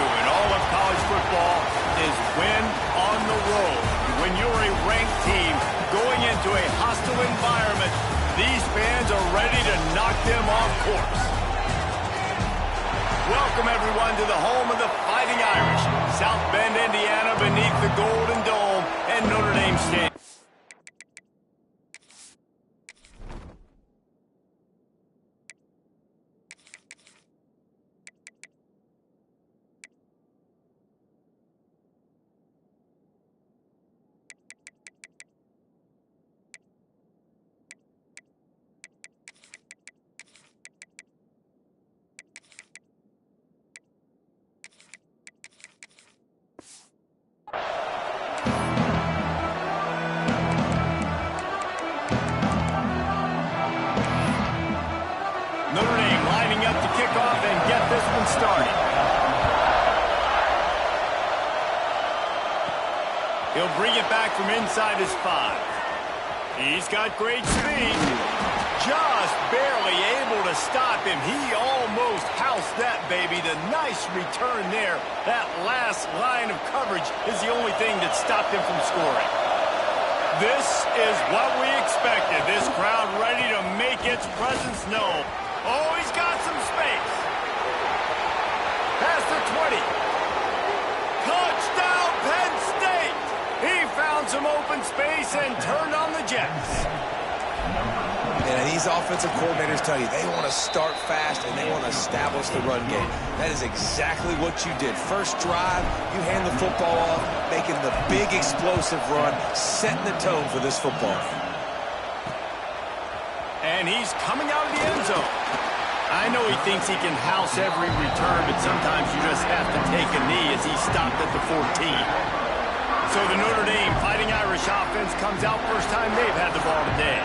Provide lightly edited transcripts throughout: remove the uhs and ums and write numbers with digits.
in all of college football is win on the road. When you're a ranked team going into a hostile environment, these fans are ready to knock them off course. Welcome, everyone, to the home of the Fighting Irish, South Bend, Indiana, beneath the Golden Dome and Notre Dame Stadium. Notre Dame lining up to kick off and get this one started. He'll bring it back from inside his 5. He's got great speed. Just barely able to stop him. He almost housed that baby. The nice return there. That last line of coverage is the only thing that stopped him from scoring. This is what we expected. This crowd ready to make its presence known. Oh, he's got some space. Past the 20. Touchdown, Penn State. He found some open space and turned on the Jets. And these offensive coordinators tell you they want to start fast and they want to establish the run game. That is exactly what you did. First drive, you hand the football off, making the big explosive run, setting the tone for this football. And he's coming out of the end zone. I know he thinks he can house every return, but sometimes you just have to take a knee as he stopped at the 14. So the Notre Dame Fighting Irish offense comes out first time they've had the ball today.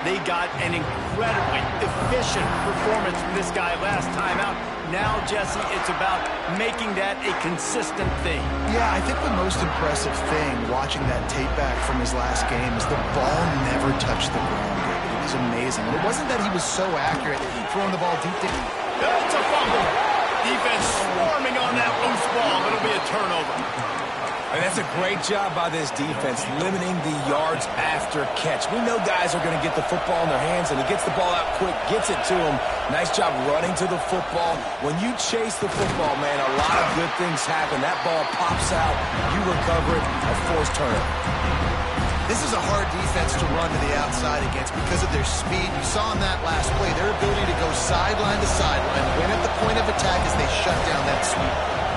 They got an incredibly efficient performance from this guy last time out. Now, Jesse, it's about making that a consistent thing. Yeah, I think the most impressive thing watching that tape back from his last game is the ball never touched the ground. It was amazing. And it wasn't that he was so accurate throwing the ball deep. It's a fumble. Defense swarming on that loose ball. It'll be a turnover. And that's a great job by this defense, limiting the yards after catch. We know guys are going to get the football in their hands, and he gets the ball out quick, gets it to him. Nice job running to the football. When you chase the football, man, a lot of good things happen. That ball pops out, you recover it, a forced turnover. This is a hard defense to run to the outside against because of their speed. You saw in that last play, their ability to go sideline to sideline, win at the point of attack as they shut down that sweep.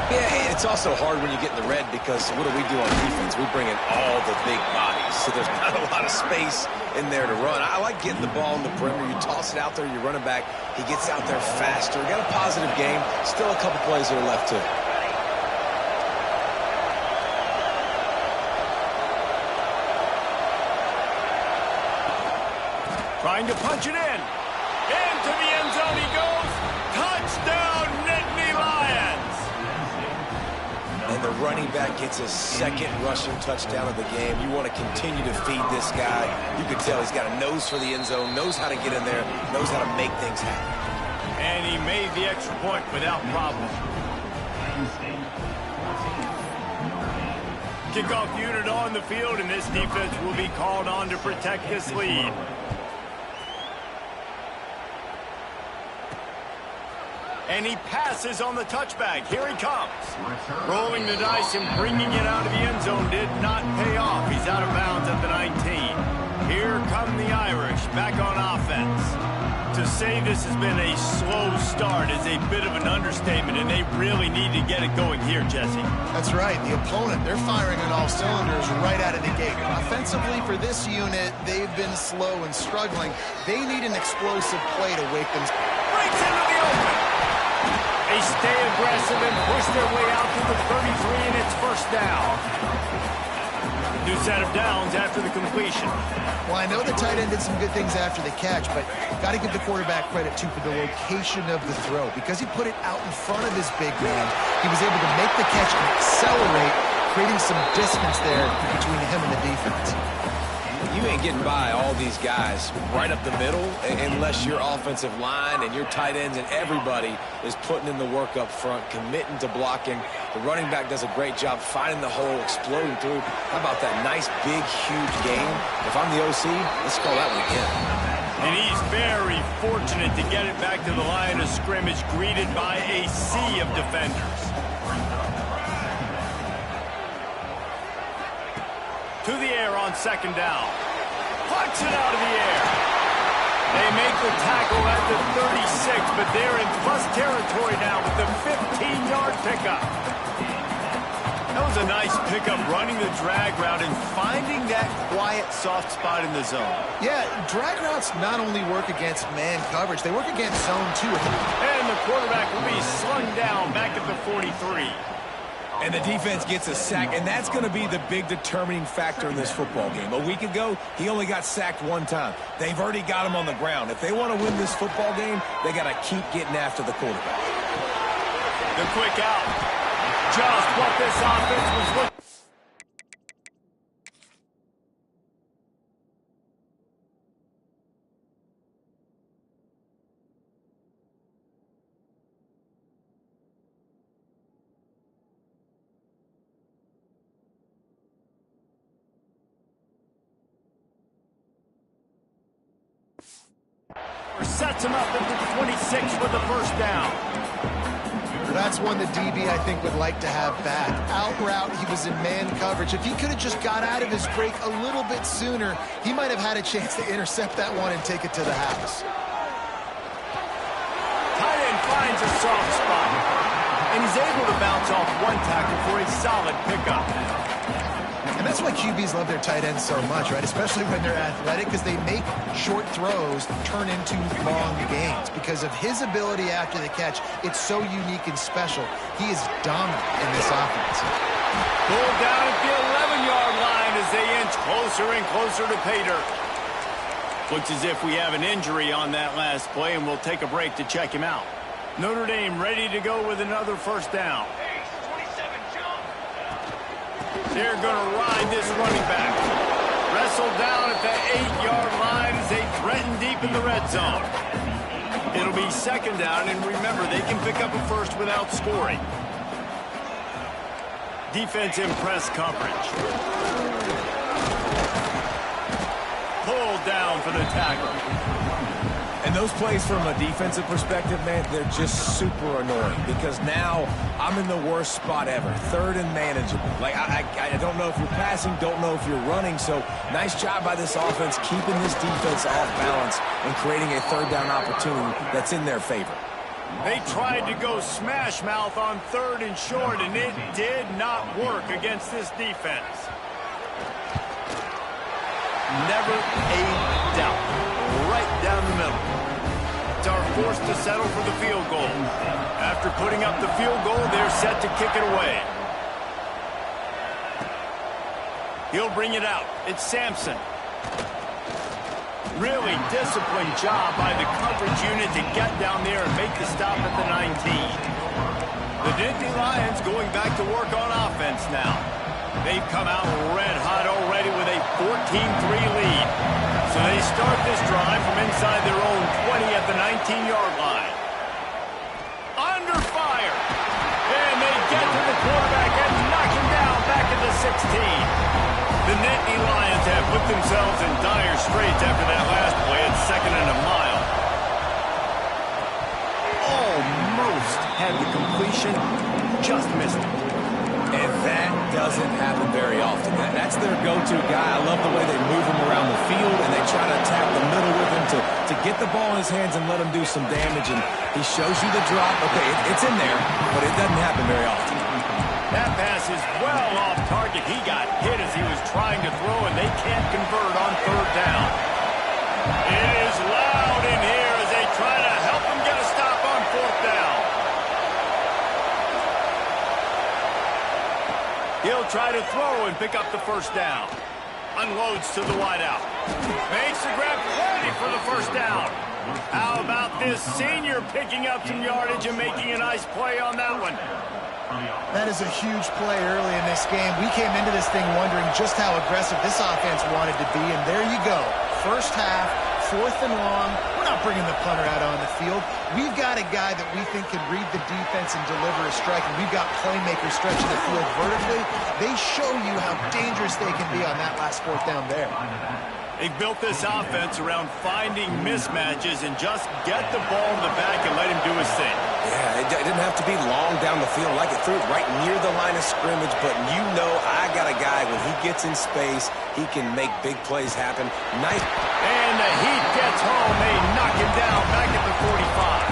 Yeah, it's also hard when you get in the red because what do we do on defense? We bring in all the big bodies, so there's not a lot of space in there to run. I like getting the ball in the perimeter. You toss it out there, you run it back. He gets out there faster. Got a positive game. Still a couple plays that are left, too. Trying to punch it in. Into the end zone he goes. Touchdown, Nittany Lions. And the running back gets his second rushing touchdown of the game. You want to continue to feed this guy. You can tell he's got a nose for the end zone, knows how to get in there, knows how to make things happen. And he made the extra point without problem. Kickoff unit on the field, and this defense will be called on to protect this lead. And he passes on the touchback. Here he comes. Rolling the dice and bringing it out of the end zone did not pay off. He's out of bounds at the 19. Here come the Irish back on offense. To say this has been a slow start is a bit of an understatement, and they really need to get it going here, Jesse. That's right. The opponent, they're firing on all cylinders right out of the gate. Offensively, for this unit, they've been slow and struggling. They need an explosive play to wake them. Breaks into the open. They stay aggressive and push their way out to the 33, and it's first down. New set of downs after the completion. Well, I know the tight end did some good things after the catch, but got to give the quarterback credit, too, for the location of the throw. Because he put it out in front of his big man, he was able to make the catch and accelerate, creating some distance there between him and the defense. You ain't getting by all these guys right up the middle unless your offensive line and your tight ends and everybody is putting in the work up front, committing to blocking. The running back does a great job finding the hole, exploding through. How about that nice, big, huge game? If I'm the OC, let's call that one again. And he's very fortunate to get it back to the line of scrimmage, greeted by a sea of defenders. To the air on second down. Punch it out of the air. They make the tackle at the 36, but they're in plus territory now with the 15-yard pickup. That was a nice pickup, running the drag route and finding that quiet, soft spot in the zone. Yeah, drag routes not only work against man coverage, they work against zone too. And the quarterback will be slung down back at the 43. And the defense gets a sack, and that's going to be the big determining factor in this football game. A week ago, he only got sacked one time. They've already got him on the ground. If they want to win this football game, they got to keep getting after the quarterback. The quick out. Just what this offense was looking. Sets him up at the 26 with the first down. That's one the DB, I think, would like to have back. Out route, he was in man coverage. If he could have just got out of his break a little bit sooner, he might have had a chance to intercept that one and take it to the house. Tight end finds a soft spot, and he's able to bounce off one tackle for a solid pickup. And that's why QBs love their tight ends so much, right? Especially when they're athletic, because they make short throws turn into long gains. Because of his ability after the catch, it's so unique and special. He is dominant in this offense. Pulled down at the 11-yard line as they inch closer and closer to pay dirt. Looks as if we have an injury on that last play, and we'll take a break to check him out. Notre Dame ready to go with another first down. They're going to ride this running back. Wrestled down at the 8-yard line as they threaten deep in the red zone. It'll be second down, and remember, they can pick up a first without scoring. Defense in press coverage. Pulled down for the tackle. And those plays from a defensive perspective, man, they're just super annoying because now I'm in the worst spot ever. Third and manageable. Like, I don't know if you're passing, don't know if you're running. So nice job by this offense keeping this defense off balance and creating a third down opportunity that's in their favor. They tried to go smash mouth on third and short, and it did not work against this defense. Never a doubt. Right down the middle. Are forced to settle for the field goal. After putting up the field goal, they're set to kick it away. He'll bring it out. It's Sampson. Really disciplined job by the coverage unit to get down there and make the stop at the 19. The Nittany Lions going back to work on offense now. They've come out red hot already with a 14-3 lead. So they start this drive from inside their own 20 at the 19-yard line. Under fire. And they get to the quarterback and knock him down back at the 16. The Nittany Lions have put themselves in dire straits after that last play at second and a mile. Almost had the completion, just missed it. And that doesn't happen very often. That's their go-to guy. I love the way they move him around the field, and they try to attack the middle with him to get the ball in his hands and let him do some damage. And he shows you the drop. Okay, it's in there, but it doesn't happen very often. That pass is well off target. He got hit as he was trying to throw, and they can't convert on third down. It is loud in here as they try to help him get a stop on fourth down. He'll try to throw and pick up the first down. Unloads to the wideout. Makes the grab, ready for the first down. How about this senior picking up some yardage and making a nice play on that one? That is a huge play early in this game. We came into this thing wondering just how aggressive this offense wanted to be, and there you go. First half, 4th and long. We're not bringing the punter out on the field. We've got a guy that we think can read the defense and deliver a strike, and we've got playmakers stretching the field vertically. They show you how dangerous they can be on that last 4th down there. They've built this offense around finding mismatches and just get the ball in the back and let him do his thing. Yeah, it didn't have to be long down the field. Like it threw it right near the line of scrimmage, but you know I got a guy, when he gets in space, he can make big plays happen. Nice. And the Heat gets home. They knock him down back at the 45.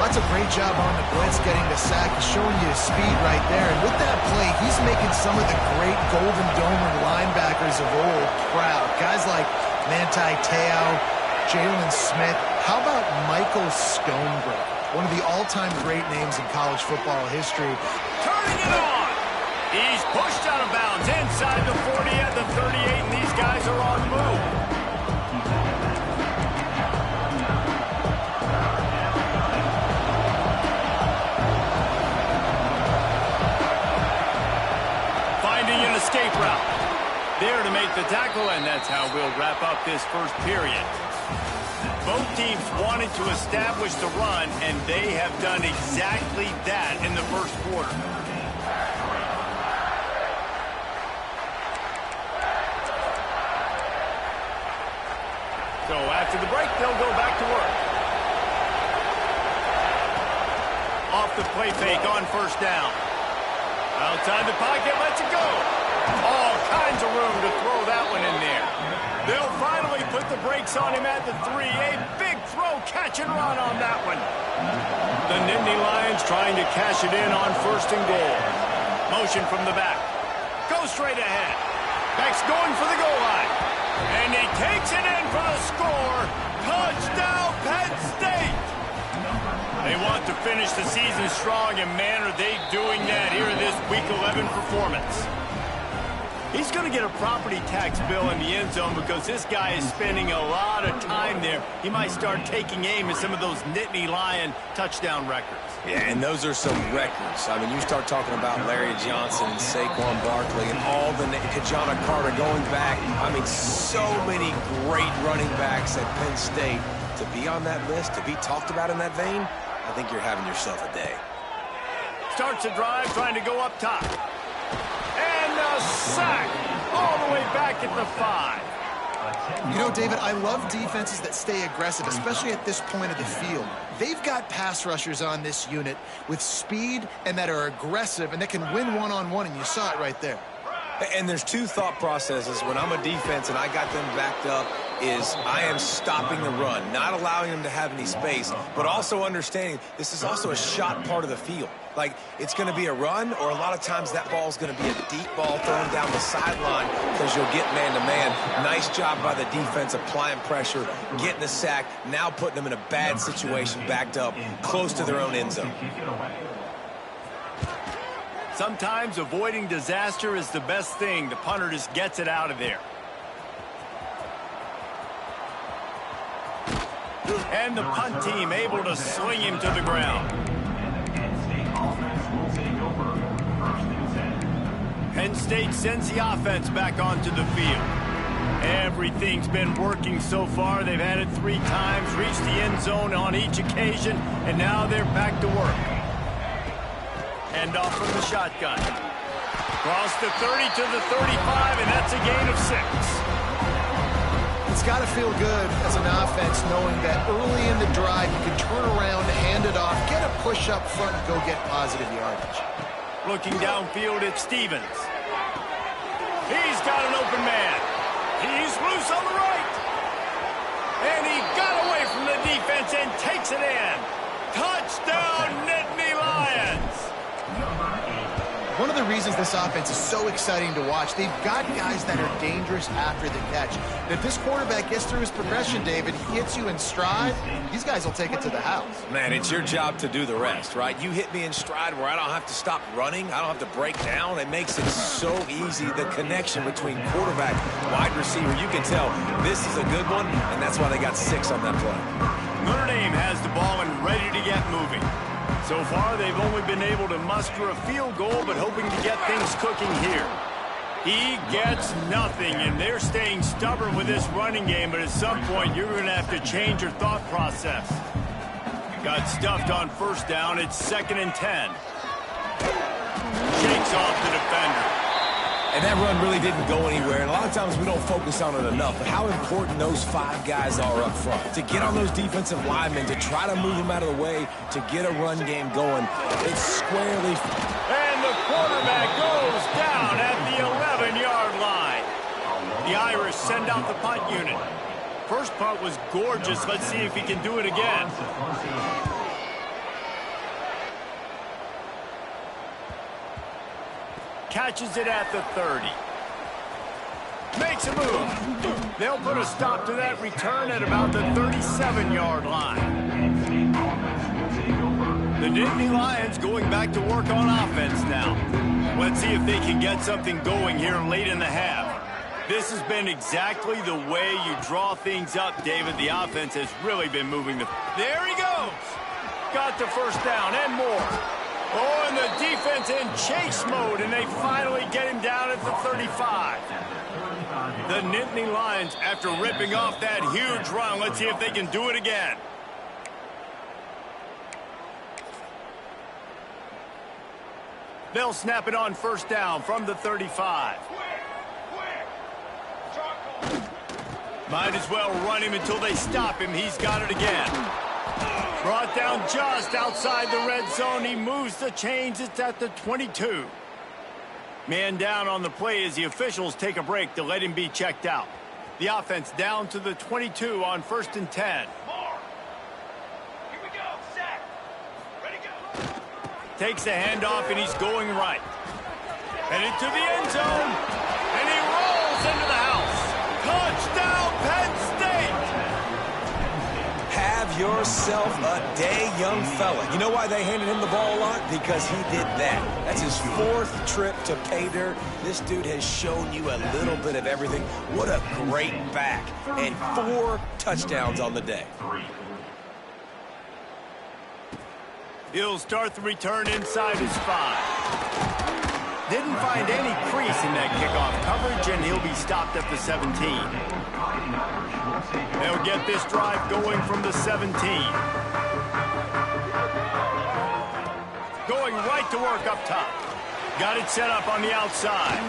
That's a great job on the blitz, getting the sack, showing you his speed right there. And with that play, he's making some of the great Golden Domer linebackers of old proud. Guys like Manti Te'o, Jalen Smith. How about Michael Stonebrook? One of the all-time great names in college football history. Turning it on. He's pushed out of bounds inside the 40 at the 38, and these guys are on the move. Escape route. There to make the tackle, and that's how we'll wrap up this first period. Both teams wanted to establish the run, and they have done exactly that in the first quarter. So after the break, they'll go back to work. Off the play fake on first down. Outside the pocket, lets it go. All kinds of room to throw that one in there. They'll finally put the brakes on him at the 3. A big throw, catch and run on that one. The Nittany Lions trying to cash it in on 1st and goal. Motion from the back. Go straight ahead. Back's going for the goal line. And he takes it in for the score. Touchdown, Penn State. They want to finish the season strong, and man, are they doing that here in this Week 11 performance. He's going to get a property tax bill in the end zone because this guy is spending a lot of time there. He might start taking aim at some of those Nittany Lion touchdown records. Yeah, and those are some records. I mean, you start talking about Larry Johnson and Saquon Barkley and all the Kajana Carter going back. I mean, so many great running backs at Penn State. To be on that list, to be talked about in that vein, I think you're having yourself a day. Starts a drive, trying to go up top. And a sack all the way back at the 5. You know, David, I love defenses that stay aggressive, especially at this point of the field. They've got pass rushers on this unit with speed and that are aggressive and that can win one-on-one, and you saw it right there. And there's two thought processes when I'm a defense and I got them backed up is I am stopping the run, not allowing them to have any space, but also understanding this is also a shot part of the field. Like, it's going to be a run, or a lot of times that ball is going to be a deep ball thrown down the sideline because you'll get man-to-man. Nice job by the defense applying pressure, getting the sack, now putting them in a bad situation, backed up, close to their own end zone. Sometimes avoiding disaster is the best thing. The punter just gets it out of there. And the punt team able to swing him to the ground. Penn State sends the offense back onto the field. Everything's been working so far. They've had it 3 times, reached the end zone on each occasion, and now they're back to work. Hand off from the shotgun. Cross the 30 to the 35, and that's a gain of 6. It's got to feel good as an offense knowing that early in the drive you can turn around, hand it off, get a push up front, and go get positive yardage. Looking downfield at Stevens. He's got an open man. He's loose on the right. And he got away from the defense and takes it in. Touchdown, Nittany Lions. One of the reasons this offense is so exciting to watch, they've got guys that are dangerous after the catch. And if this quarterback gets through his progression, David, he hits you in stride, these guys will take it to the house. Man, it's your job to do the rest, right? You hit me in stride where I don't have to stop running. I don't have to break down. It makes it so easy. The connection between quarterback, wide receiver, you can tell this is a good one, and that's why they got 6 on that play. Notre Dame has the ball and ready to get moving. So far, they've only been able to muster a field goal, but hoping to get things cooking here. He gets nothing, and they're staying stubborn with this running game, but at some point, you're going to have to change your thought process. Got stuffed on first down. It's 2nd and 10. Shakes off the defender. And that run really didn't go anywhere. And a lot of times we don't focus on it enough, but how important those 5 guys are up front. To get on those defensive linemen, to try to move them out of the way, to get a run game going. It's squarely. And the quarterback goes down at the 11-yard line. The Irish send out the punt unit. First punt was gorgeous. Let's see if he can do it again. Catches it at the 30. Makes a move. They'll put a stop to that return at about the 37-yard line. The Nittany Lions going back to work on offense now. Let's see if they can get something going here late in the half. This has been exactly the way you draw things up, David. The offense has really been moving the... There he goes! Got the first down and more. Oh, and the defense in chase mode, and they finally get him down at the 35. The Nittany Lions, after ripping off that huge run, let's see if they can do it again. They'll snap it on first down from the 35. Might as well run him until they stop him. He's got it again. Brought down just outside the red zone. He moves the chains. It's at the 22. Man down on the play as the officials take a break to let him be checked out. The offense down to the 22 on 1st and 10. Here we go. Set. Ready, go. Takes the handoff, and he's going right. Headed to the end zone, and he rolls into the house. Touchdown, Penn State! Have yourself a day, young fella. You know why they handed him the ball a lot? Because he did that. That's his 4th trip to pay dirt. This dude has shown you a little bit of everything. What a great back. And 4 touchdowns on the day. He'll start the return inside his 5. Didn't find any crease in that kickoff coverage, and he'll be stopped at the 17. They'll get this drive going from the 17. Going right to work up top. Got it set up on the outside.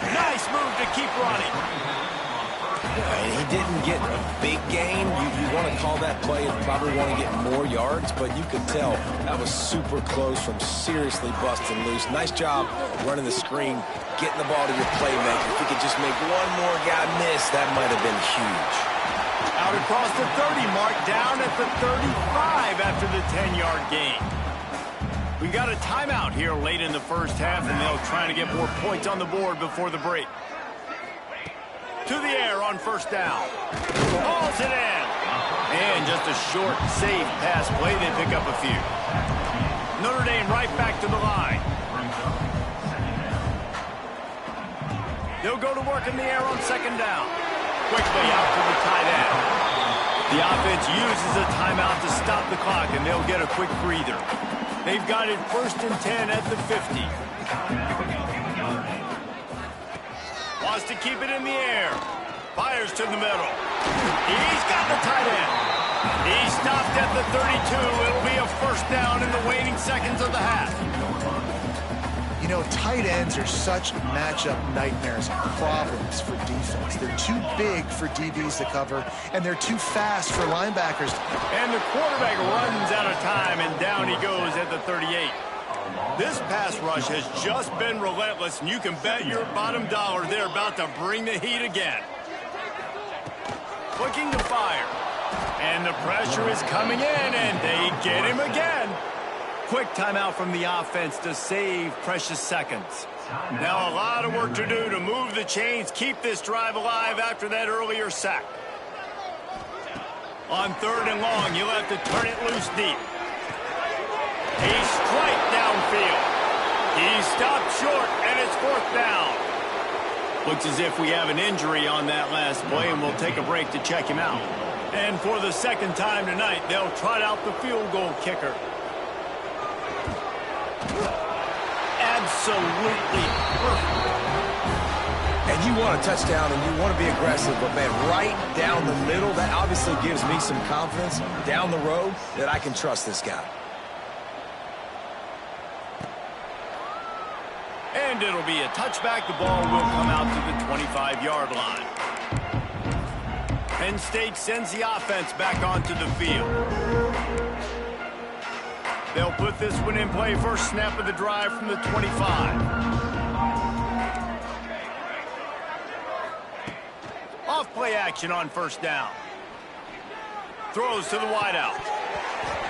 Nice move to keep running. And he didn't get a big gain. You want to call that play and probably want to get more yards, but you could tell that was super close from seriously busting loose. Nice job running the screen, getting the ball to your playmaker. If you could just make one more guy miss, that might have been huge. Out across the 30 mark, down at the 35 after the 10-yard gain. We got a timeout here late in the first half, and they'll try to get more points on the board before the break. To the air on first down. Hauls it in. And just a short, safe pass play. They pick up a few. Notre Dame right back to the line. They'll go to work in the air on second down. Quickly out to the tight end. The offense uses a timeout to stop the clock, and they'll get a quick breather. They've got it 1st and 10 at the 50. Wants to keep it in the air. Fires to the middle. He's got the tight end. He stopped at the 32. It'll be a first down in the waning seconds of the half. You know, tight ends are such matchup nightmares and problems for defense. They're too big for DBs to cover, and they're too fast for linebackers. And the quarterback runs out of time, and down he goes at the 38. This pass rush has just been relentless, and you can bet your bottom dollar they're about to bring the heat again. Looking to fire. And the pressure is coming in, and they get him again. Quick timeout from the offense to save precious seconds. Now a lot of work to do to move the chains, keep this drive alive after that earlier sack. On 3rd and long, you'll have to turn it loose deep. A strike downfield. He stopped short, and it's 4th down. Looks as if we have an injury on that last play, and we'll take a break to check him out. And for the 2nd time tonight, they'll trot out the field goal kicker. absolutely perfect. And you want a touchdown and you want to be aggressive, but, man, right down the middle, that obviously gives me some confidence down the road that I can trust this guy. And it'll be a touchback. The ball will come out to the 25-yard line. Penn State sends the offense back onto the field. They'll put this one in play. First snap of the drive from the 25. Off play action on first down. Throws to the wideout.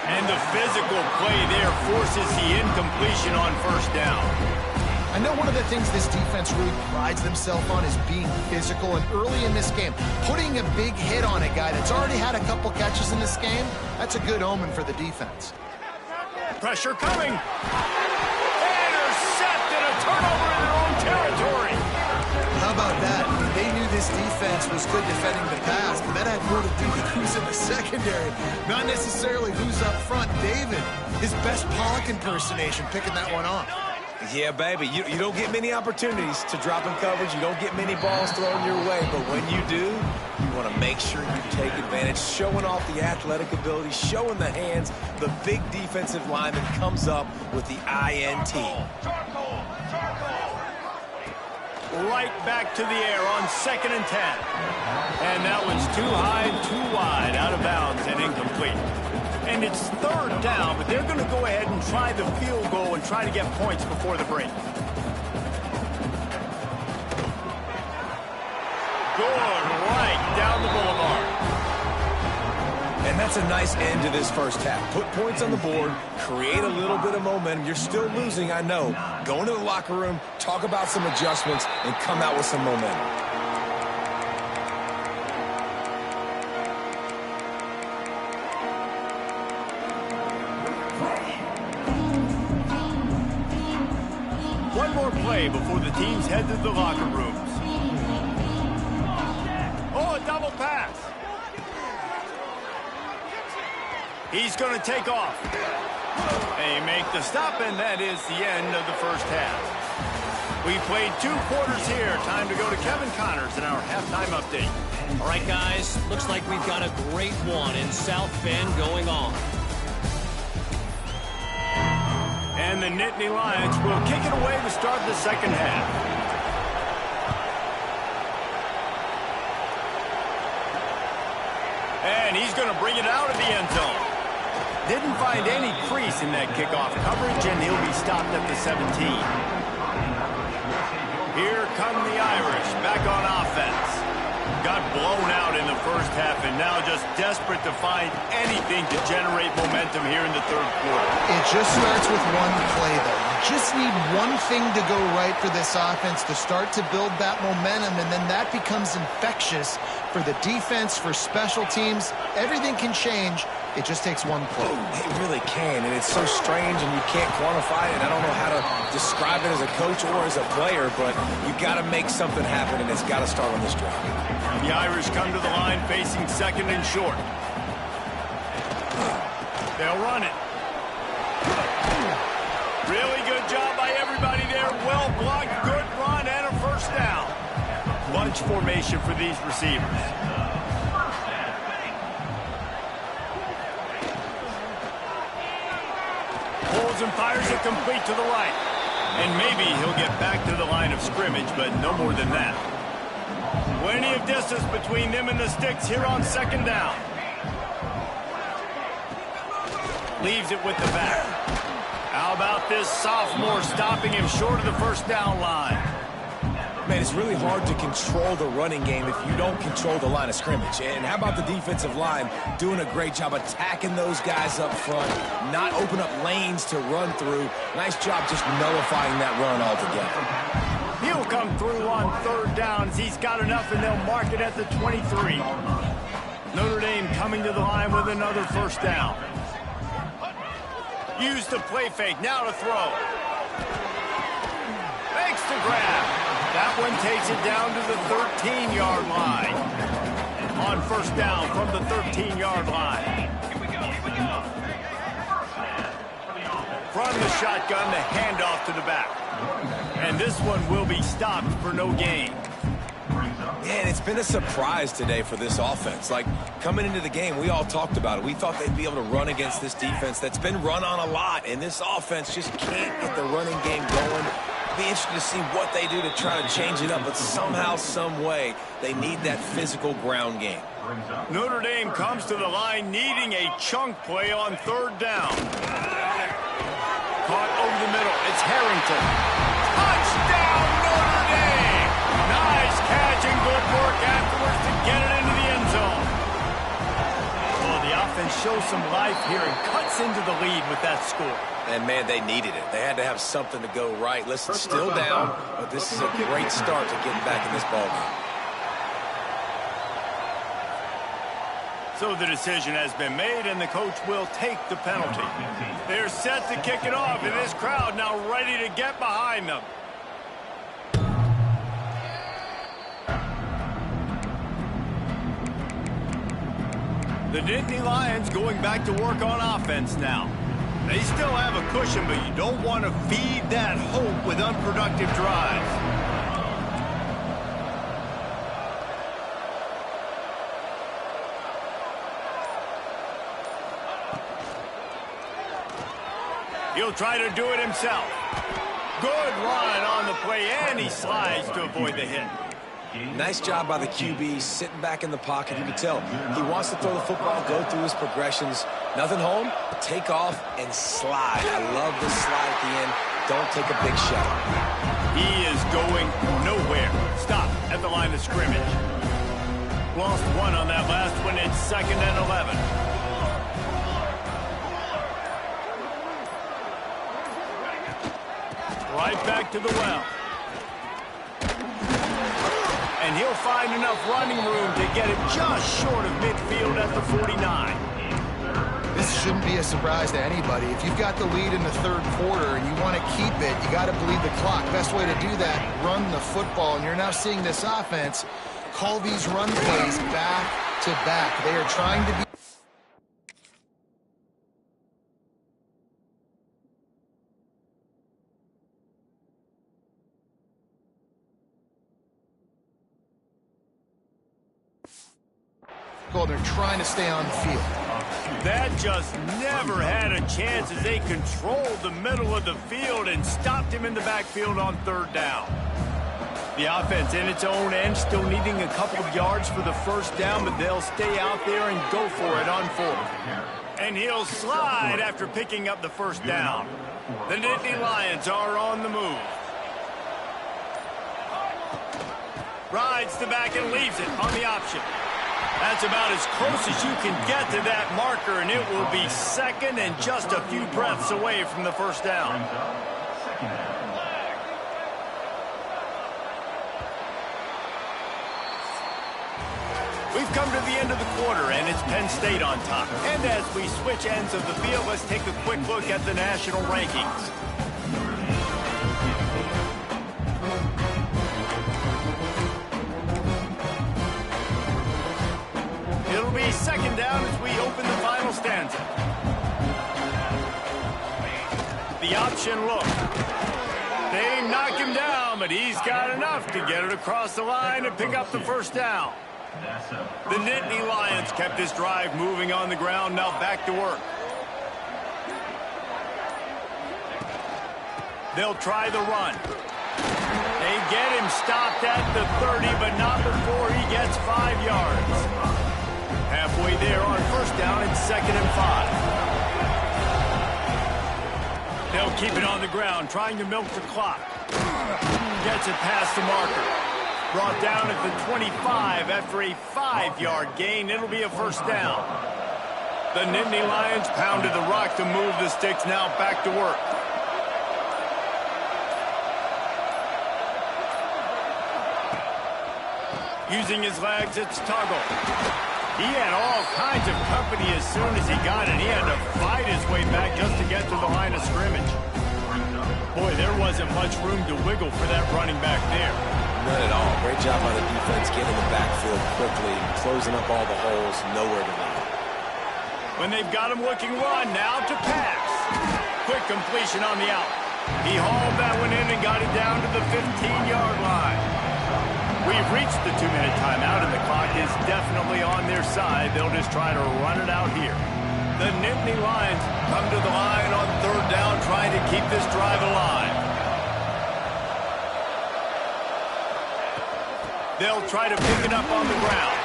And the physical play there forces the incompletion on first down. I know one of the things this defense really prides themselves on is being physical, and early in this game, putting a big hit on a guy that's already had a couple catches in this game, that's a good omen for the defense. Pressure coming. Intercepted, a turnover in their own territory. How about that? I mean, they knew this defense was good defending the pass, but that had more to do with who's in the secondary, not necessarily who's up front. David, his best Pollock impersonation, picking that one off. Yeah, baby, you don't get many opportunities to drop in coverage. You don't get many balls thrown your way, but when you do, you want to make sure you take advantage, showing off the athletic ability, showing the hands, the big defensive lineman comes up with the INT. Right back to the air on 2nd and 10. And that was too high, too wide, out of bounds and incomplete. And it's 3rd down, but they're going to go ahead and try the field goal and try to get points before the break. Good, right down the boulevard. And that's a nice end to this first half. Put points on the board, create a little bit of momentum. You're still losing, I know. Go into the locker room, talk about some adjustments, and come out with some momentum. One more play before the teams head to the locker rooms. Oh, a double pass. He's going to take off. They make the stop, and that is the end of the first half. We played 2 quarters here. Time to go to Kevin Connors in our halftime update. All right, guys. Looks like we've got a great one in South Bend going on. And the Nittany Lions will kick it away to start the second half. And he's going to bring it out of the end zone. Didn't find any crease in that kickoff coverage, and he'll be stopped at the 17. Here come the Irish back on offense. Got blown out in the first half and now just desperate to find anything to generate momentum here in the 3rd quarter. It just starts with one play, though. You just need one thing to go right for this offense to start to build that momentum, and then that becomes infectious for the defense, for special teams. Everything can change. It just takes one play. It really can, and it's so strange, and you can't quantify it. I don't know how to describe it as a coach or as a player, but you've got to make something happen, and it's got to start on this drive. The Irish come to the line facing 2nd and short. They'll run it. Really good job by everybody there. Well blocked, good run, and a first down. Bunch formation for these receivers. Pulls and fires it complete to the right. And maybe he'll get back to the line of scrimmage, but no more than that. Plenty of distance between them and the sticks here on 2nd down. Leaves it with the back. How about this sophomore stopping him short of the first down line? Man, it's really hard to control the running game if you don't control the line of scrimmage. And how about the defensive line doing a great job attacking those guys up front, not open up lanes to run through. Nice job just nullifying that run altogether. He'll come through on 3rd down as he's got enough, and they'll mark it at the 23. Notre Dame coming to the line with another first down. Use the play fake, now to throw. Makes the grab. That one takes it down to the 13-yard line. On first down from the 13-yard line. from the shotgun, the handoff to the back. And this one will be stopped for no gain. Man, it's been a surprise today for this offense. Like, coming into the game, we all talked about it. We thought they'd be able to run against this defense that's been run on a lot, and this offense just can't get the running game going. Be interested to see what they do to try to change it up, but somehow, some way, they need that physical ground game. Notre Dame comes to the line needing a chunk play on third down. Caught over the middle. It's Harrington. Touchdown, Notre Dame! Nice catch and good work afterwards to get it into the end zone. Well, the offense shows some life here and cuts into the lead with that score. And, man, they needed it. They had to have something to go right. Listen, still down, but this is a great start to getting back in this ballgame. So the decision has been made, and the coach will take the penalty. They're set to kick it off, and this crowd now ready to get behind them. The Nittany Lions going back to work on offense now. They still have a cushion, but you don't want to feed that hope with unproductive drives. He'll try to do it himself. Good run on the play, and he slides to avoid the hit. Nice job by the QB, sitting back in the pocket. You can tell he wants to throw the football, go through his progressions. Nothing home, take off, and slide. I love the slide at the end. Don't take a big shot. He is going nowhere. Stop at the line of scrimmage. Lost one on that last one. It's 2nd and 11. Right back to the well. And he'll find enough running room to get it just short of midfield at the 49. This shouldn't be a surprise to anybody. If you've got the lead in the third quarter and you want to keep it, you got to bleed the clock. Best way to do that, run the football. And you're now seeing this offense call these run plays back to back. They are trying to be they're trying to stay on the field. That just never had a chance as they controlled the middle of the field and stopped him in the backfield on third down. The offense in its own end still needing a couple of yards for the first down, but they'll stay out there and go for it on fourth. And he'll slide after picking up the first down. The Nittany Lions are on the move. Rides the back and leaves it on the option. That's about as close as you can get to that marker, and it will be 2nd and just a few breaths away from the first down. We've come to the end of the quarter, and it's Penn State on top. And as we switch ends of the field, let's take a quick look at the national rankings. It'll be 2nd down as we open the final stanza. The option look. They knock him down, but he's got enough to get it across the line and pick up the first down. The Nittany Lions kept this drive moving on the ground, now back to work. They'll try the run. They get him stopped at the 30, but not before he gets 5 yards. Halfway there on first down and 2nd and 5. They'll keep it on the ground, trying to milk the clock. Gets it past the marker. Brought down at the 25 after a 5-yard gain. It'll be a first down. The Nittany Lions pounded the rock to move the sticks, now back to work. Using his legs, it's Tuggle. He had all kinds of company as soon as he got it. He had to fight his way back just to get to the line of scrimmage. Boy, there wasn't much room to wiggle for that running back there. None at all. Great job by the defense getting the backfield quickly, closing up all the holes, nowhere to run. When they've got him looking run, now to pass. quick completion on the out. He hauled that one in and got it down to the 15-yard line. We've reached the 2-minute timeout, and the clock is definitely on their side. They'll just try to run it out here. The Nittany Lions come to the line on 3rd down, trying to keep this drive alive. They'll try to pick it up on the ground.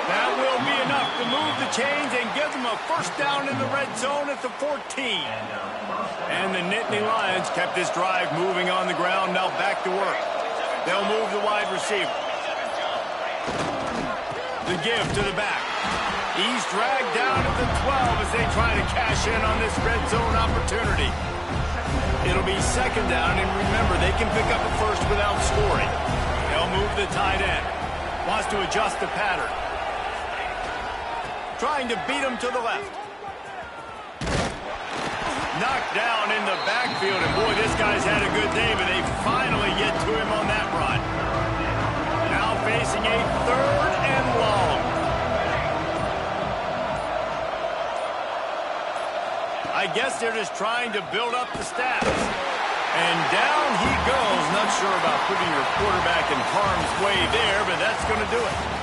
That will be enough to move the chains and give them a first down in the red zone at the 14. And the Nittany Lions kept this drive moving on the ground. Now back to work. They'll move the wide receiver. The give to the back. He's dragged down at the 12 as they try to cash in on this red zone opportunity. It'll be 2nd down, and remember, they can pick up a first without scoring. They'll move the tight end. Wants to adjust the pattern. Trying to beat him to the left. Knocked down in the backfield, and boy, this guy's had a good day, but they finally get to him on that run. Now facing a 3rd and long. I guess they're just trying to build up the stats. And down he goes. Not sure about putting your quarterback in harm's way there, but that's going to do it.